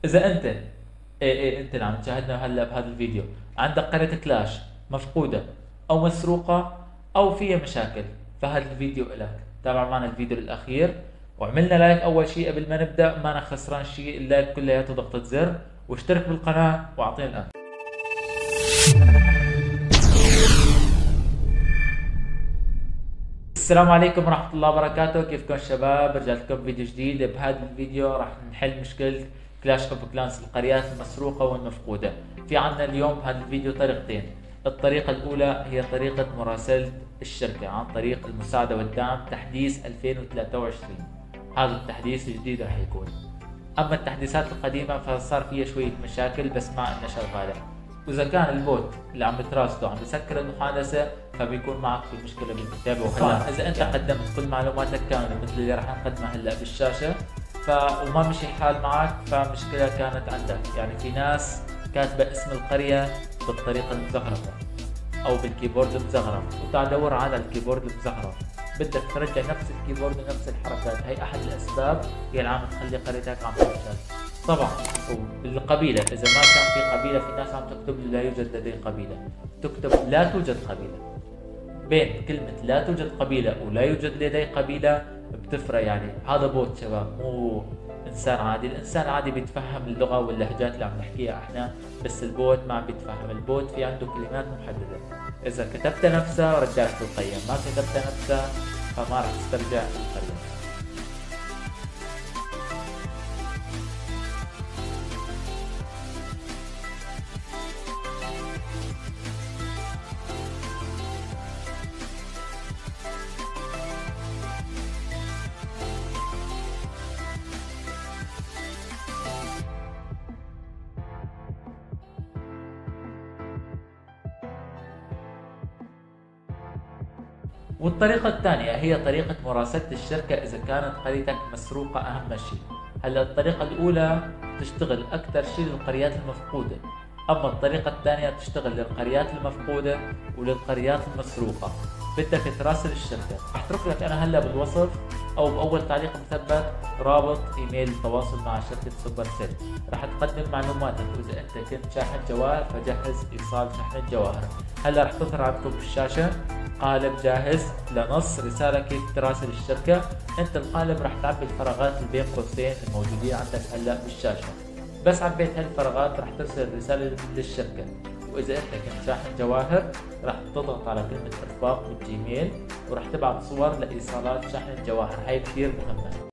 اذا انت انت اللي عم تشاهدنا هلا بهذا الفيديو عندك قرية كلاش مفقودة او مسروقة او فيها مشاكل، فهذا الفيديو لك. تابع معنا الفيديو الاخير وعملنا لايك اول شيء قبل ما نبدا، ما أنا خسران شيء، اللايك كلياته ضغطة زر، واشترك بالقناة واعطينا الان. السلام عليكم ورحمة الله وبركاته، كيفكم شباب؟ رجعت لكم فيديو جديد. بهذا الفيديو راح نحل مشكلة كلاش اوف كلانس، القريات المسروقة والمفقودة. في عنا اليوم بهذا الفيديو طريقتين. الطريقة الأولى هي طريقة مراسلة الشركة عن طريق المساعدة والدعم تحديث 2023. هذا التحديث الجديد راح يكون. أما التحديثات القديمة فصار فيها شوية مشاكل بس ما إنها شغالة. وإذا كان البوت اللي عم بتراسله عم بسكر المحادثة فبيكون معك في مشكلة بالكتابة. وهلا إذا أنت قدمت كل معلوماتك كاملة مثل اللي راح نقدمها هلا بالشاشة وما مشي الحال معك، فمشكلة كانت عندك. يعني في ناس كاتبة اسم القرية بالطريقة المزخرفة أو بالكيبورد المزخرف، وتعال دور على الكيبورد المزخرف، بدك ترجع نفس الكيبورد ونفس الحركات. هي أحد الأسباب هي اللي عم تخلي قريتك عم تفشل. طبعا بالقبيلة، إذا ما كان في قبيلة، في ناس عم تكتب لا يوجد لدي قبيلة، تكتب لا توجد قبيلة. بين كلمة لا توجد قبيلة ولا يوجد لدي قبيلة بتفرق. يعني هذا بوت شباب، مو إنسان عادي. الإنسان العادي بيتفهم اللغة واللهجات اللي عم نحكيها إحنا، بس البوت ما عم بيتفهم. البوت في عنده كلمات محددة، إذا كتبت نفسها رجعت القيم، ما كتبت نفسها فما رح تسترجع القيم. والطريقة الثانية هي طريقة مراسلة الشركة إذا كانت قريتك مسروقة. أهم شيء هلا الطريقة الأولى تشتغل أكثر شيء للقريات المفقودة، أما الطريقة الثانية تشتغل للقريات المفقودة وللقريات المسروقة. بدك تراسل الشركة، رح اترك لك أنا هلا بالوصف أو بأول تعليق مثبت رابط إيميل التواصل مع شركة سوبر سيل. رح تقدم معلوماتك، وإذا أنت كنت شاحن جواهر فجهز إيصال شحن الجواهر. هلا رح تظهر عندكم بالشاشة قالب جاهز لنص رسالة كيف تراسل الشركة. انت القالب راح تعبي الفراغات اللي بين قوسين الموجودين عندك هلا بالشاشة. بس عبيت هالفراغات راح ترسل الرسالة للشركة. واذا انت كنت شاحن جواهر راح تضغط على كلمة ارفاق بالجيميل وراح تبعت صور لايصالات شحن الجواهر. هاي كثير مهمة.